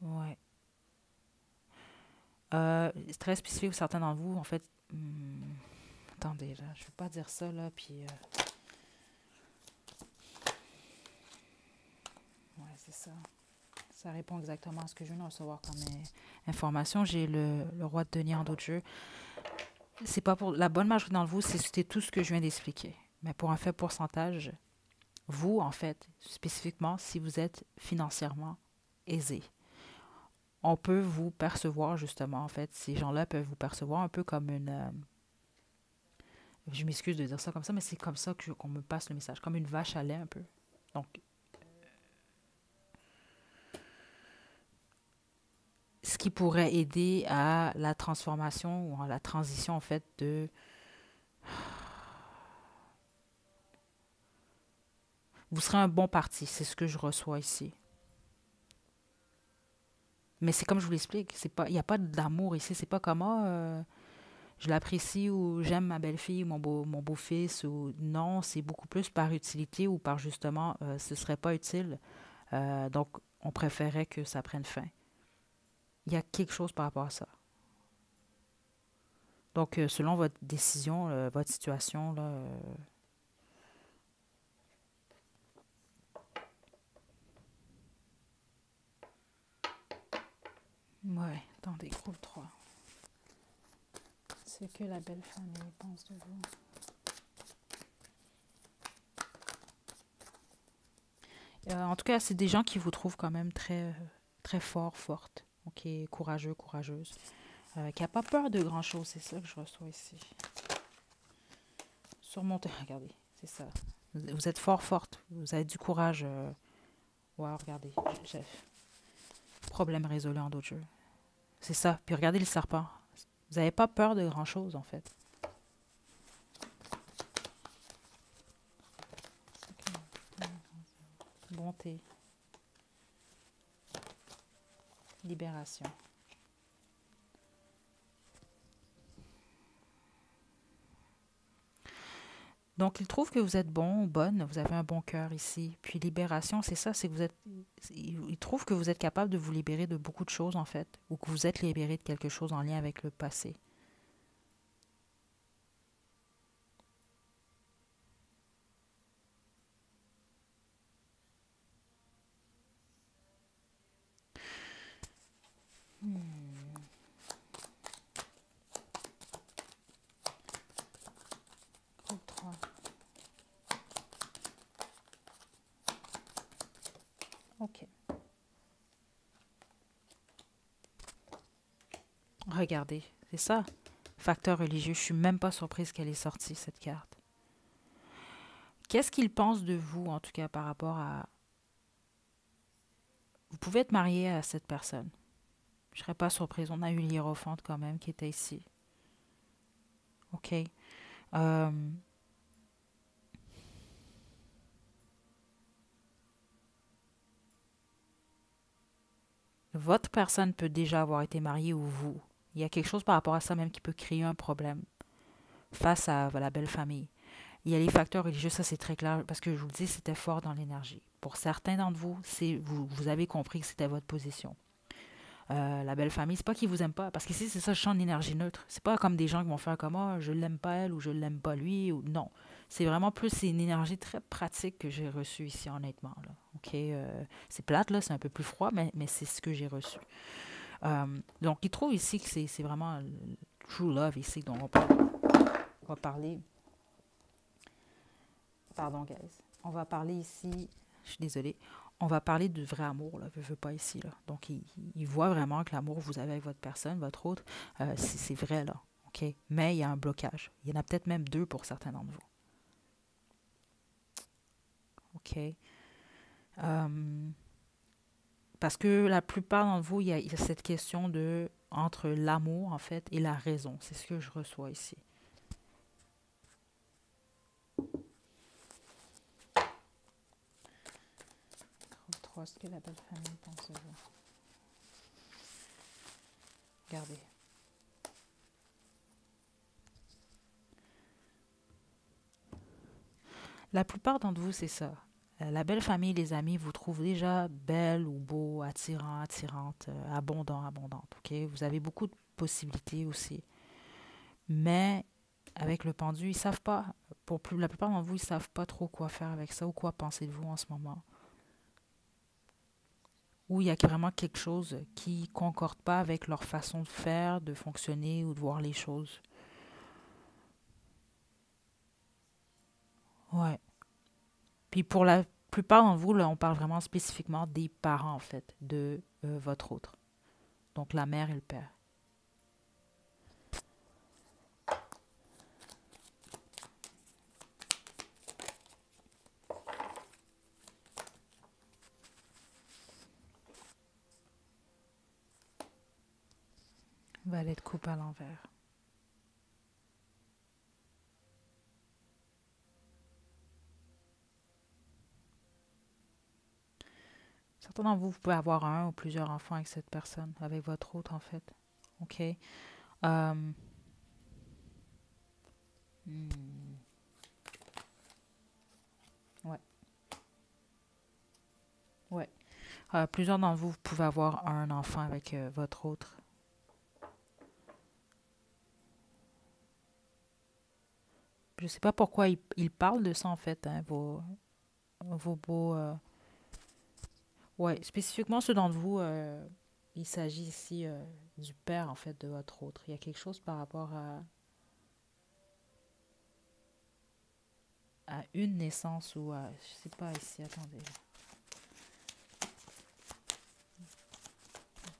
Ouais. C'est très spécifique pour certains d'entre vous, en fait. Attendez, là, je ne vais pas dire ça, là, puis... ouais, c'est ça. Ça répond exactement à ce que je viens de recevoir comme information. J'ai le roi de denier en d'autres jeux. C'est pas pour la bonne majorité d'entre vous, c'était tout ce que je viens d'expliquer. Mais pour un faible pourcentage, vous, en fait, spécifiquement, si vous êtes financièrement aisé, on peut vous percevoir justement, en fait, ces gens-là peuvent vous percevoir un peu comme une... je m'excuse de dire ça comme ça, mais c'est comme ça qu'on me passe le message, comme une vache à lait un peu. Donc, ce qui pourrait aider à la transformation ou à la transition, en fait, de... Vous serez un bon parti, c'est ce que je reçois ici. Mais c'est comme je vous l'explique, c'est pas, il n'y a pas d'amour ici, c'est pas comme je l'apprécie ou j'aime ma belle-fille, mon beau-fils ou non, c'est beaucoup plus par utilité ou par justement ce serait pas utile. Donc on préférait que ça prenne fin. Il y a quelque chose par rapport à ça. Donc selon votre décision, votre situation là, ouais, attendez, groupe 3. Ce que la belle famille pense de vous. En tout cas, c'est des gens qui vous trouvent quand même très fort, forte, ok, courageux, courageuse, qui n'a pas peur de grand-chose, c'est ça que je reçois ici. Surmonter, regardez, c'est ça. Vous êtes fort, forte, vous avez du courage. Wow, regardez, problème résolu en d'autres jeux. C'est ça. Puis regardez le serpent. Vous n'avez pas peur de grand-chose, en fait. Bonté. Libération. Donc, il trouve que vous êtes bon ou bonne, vous avez un bon cœur ici. Puis libération, c'est ça, c'est que vous êtes... Il trouve que vous êtes capable de vous libérer de beaucoup de choses, en fait, ou que vous êtes libéré de quelque chose en lien avec le passé. Groupe 3. OK. Regardez, c'est ça. Facteur religieux, je suis même pas surprise qu'elle ait sorti cette carte. Qu'est-ce qu'il pense de vous, en tout cas, par rapport à... Vous pouvez être marié à cette personne. Je serais pas surprise. On a eu l'hiérophante quand même qui était ici. OK. Euh, Votre personne peut déjà avoir été mariée ou vous. Il y a quelque chose par rapport à ça même qui peut créer un problème face à la belle famille. Il y a les facteurs religieux, ça c'est très clair, parce que je vous le dis, c'était fort dans l'énergie. Pour certains d'entre vous, vous avez compris que c'était votre position. La belle famille, c'est pas qu'ils vous aiment pas, parce qu'ici c'est ça, le champ d'énergie neutre. C'est pas comme des gens qui vont faire comme je l'aime pas elle ou je l'aime pas lui ou non. C'est vraiment plus c'est une énergie très pratique que j'ai reçue ici honnêtement là. OK, c'est plate là, c'est un peu plus froid mais c'est ce que j'ai reçu. Donc il trouve ici que c'est vraiment true love ici donc on va parler. Pardon guys. On va parler ici, je suis désolée. On va parler du vrai amour, là, veux pas ici, là. Donc, il voit vraiment que l'amour que vous avez avec votre personne, votre autre, c'est vrai, là. OK? Mais il y a un blocage. Il y en a peut-être même deux pour certains d'entre vous. OK? Parce que la plupart d'entre vous, il y a cette question de entre l'amour, en fait, et la raison. C'est ce que je reçois ici. Trop ce que la belle famille pense de vous. Regardez. La plupart d'entre vous, c'est ça. La belle famille, les amis, vous trouvent déjà belle ou beau, attirant, attirante, abondant, abondante. OK? Vous avez beaucoup de possibilités aussi. Mais avec le pendu, ils savent pas. La plupart d'entre vous, ils savent pas trop quoi faire avec ça ou quoi penser de vous en ce moment. Ou il y a vraiment quelque chose qui concorde pas avec leur façon de faire, de fonctionner ou de voir les choses. Ouais. Puis pour la plupart d'entre vous, là, on parle vraiment spécifiquement des parents, en fait, de votre autre. Donc la mère et le père. Valet de coupe à l'envers. Certains d'entre vous, vous pouvez avoir un ou plusieurs enfants avec cette personne, avec votre autre, en fait. OK? Euh, hmm, ouais. Ouais. Plusieurs d'entre vous, vous pouvez avoir un enfant avec votre autre. Je sais pas pourquoi il parle de ça, en fait, hein, vos beaux... Ouais, spécifiquement ceux d'entre vous, il s'agit ici du père, en fait, de votre autre. Il y a quelque chose par rapport à une naissance ou à... Je sais pas ici, attendez.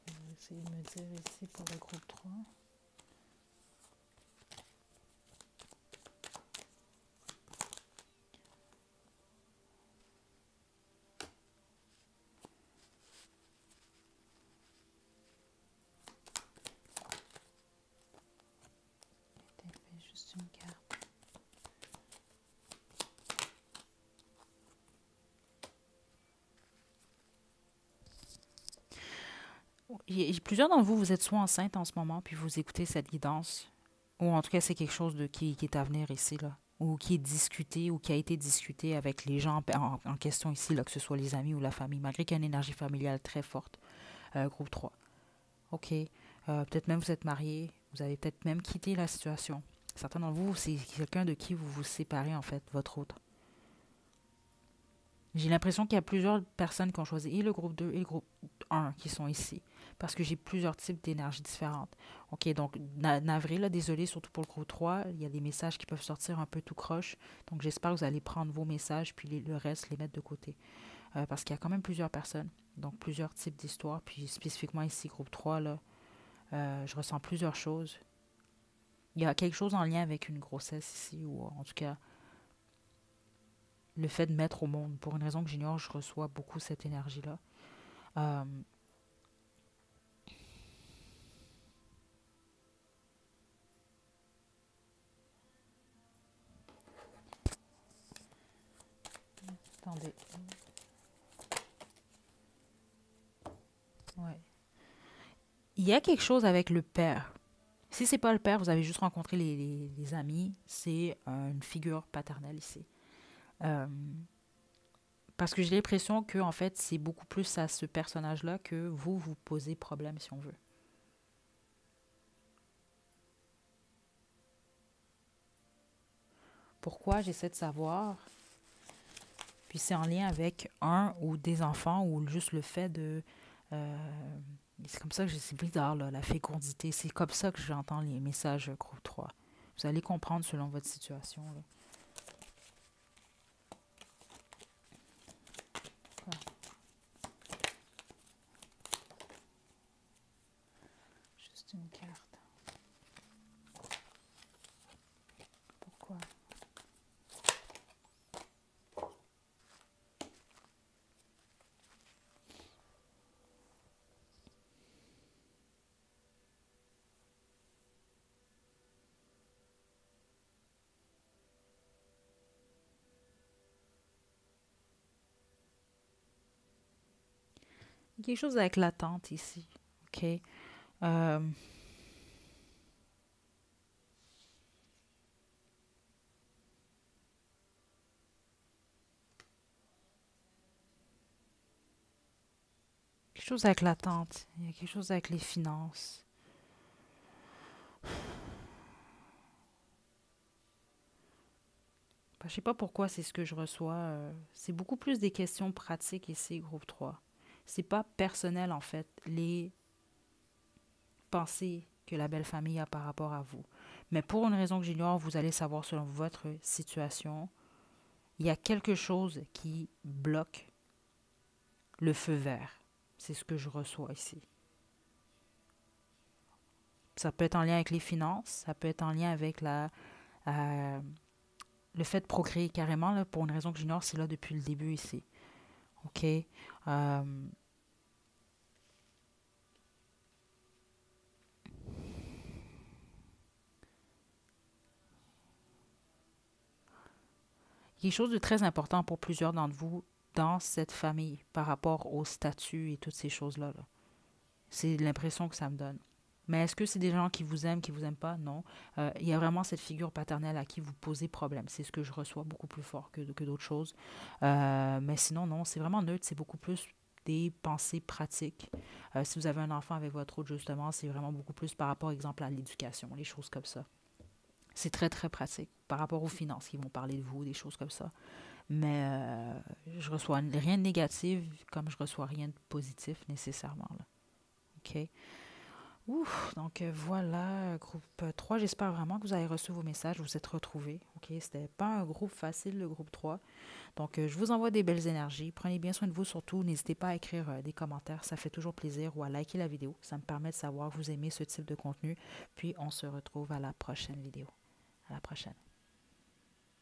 Je vais essayer de me dire ici pour le groupe 3. Juste une carte. Plusieurs d'entre vous, vous êtes soit enceinte en ce moment, puis vous écoutez cette guidance, ou en tout cas, c'est quelque chose qui est à venir ici, là, ou qui est discuté, ou qui a été discuté avec les gens en question ici, là, que ce soit les amis ou la famille, malgré qu'il y a une énergie familiale très forte. Groupe 3. OK. Peut-être même vous êtes marié, vous avez peut-être même quitté la situation. Certains d'entre vous, c'est quelqu'un de qui vous vous séparez, en fait, votre autre. J'ai l'impression qu'il y a plusieurs personnes qui ont choisi et le groupe 2 et le groupe 1 qui sont ici. Parce que j'ai plusieurs types d'énergies différentes. OK, donc navré, là, désolé, surtout pour le groupe 3. Il y a des messages qui peuvent sortir un peu tout croche. Donc j'espère que vous allez prendre vos messages puis le reste, les mettre de côté. Parce qu'il y a quand même plusieurs personnes. Donc plusieurs types d'histoires. Puis spécifiquement ici, groupe 3, là, Je ressens plusieurs choses. Il y a quelque chose en lien avec une grossesse ici, ou en tout cas, le fait de mettre au monde. Pour une raison que j'ignore, je reçois beaucoup cette énergie-là. Euh, attendez. Ouais. Il y a quelque chose avec le père. Si c'est pas le père, vous avez juste rencontré les amis, c'est une figure paternelle ici. Euh, Parce que j'ai l'impression que en fait, c'est beaucoup plus à ce personnage-là que vous vous posez problème, si on veut. Pourquoi j'essaie de savoir? Puis c'est en lien avec un ou des enfants ou juste le fait de... euh, c'est comme ça que c'est bizarre, là, la fécondité. C'est comme ça que j'entends les messages groupe 3. Vous allez comprendre selon votre situation. Là. Quoi? Juste une carte. Pourquoi? Il y a quelque chose avec l'attente ici. OK? Euh, quelque chose avec l'attente. Il y a quelque chose avec les finances. Je sais pas pourquoi c'est ce que je reçois. C'est beaucoup plus des questions pratiques ici, groupe 3. C'est pas personnel en fait, les pensées que la belle famille a par rapport à vous. Mais pour une raison que j'ignore, vous allez savoir selon votre situation, il y a quelque chose qui bloque le feu vert. C'est ce que je reçois ici. Ça peut être en lien avec les finances, ça peut être en lien avec euh, le fait de procréer carrément. Là, pour une raison que j'ignore, c'est là depuis le début ici. OK? Quelque chose de très important pour plusieurs d'entre vous dans cette famille par rapport au statut et toutes ces choses-là. Là. C'est l'impression que ça me donne. Mais est-ce que c'est des gens qui vous aiment pas? Non. Il y a vraiment cette figure paternelle à qui vous posez problème. C'est ce que je reçois beaucoup plus fort que d'autres choses. Mais sinon, non, c'est vraiment neutre. C'est beaucoup plus des pensées pratiques. Si vous avez un enfant avec votre autre, justement, c'est vraiment beaucoup plus par rapport, exemple, à l'éducation, les choses comme ça. C'est très, très pratique. Par rapport aux finances, ils vont parler de vous, des choses comme ça. Mais je reçois rien de négatif comme je reçois rien de positif nécessairement. Là. OK? Ouf, donc voilà, groupe 3. J'espère vraiment que vous avez reçu vos messages, vous êtes retrouvés. OK? C'était pas un groupe facile, le groupe 3. Donc, je vous envoie des belles énergies. Prenez bien soin de vous surtout. N'hésitez pas à écrire des commentaires, ça fait toujours plaisir, ou à liker la vidéo. Ça me permet de savoir que vous aimez ce type de contenu. Puis, on se retrouve à la prochaine vidéo. À la prochaine.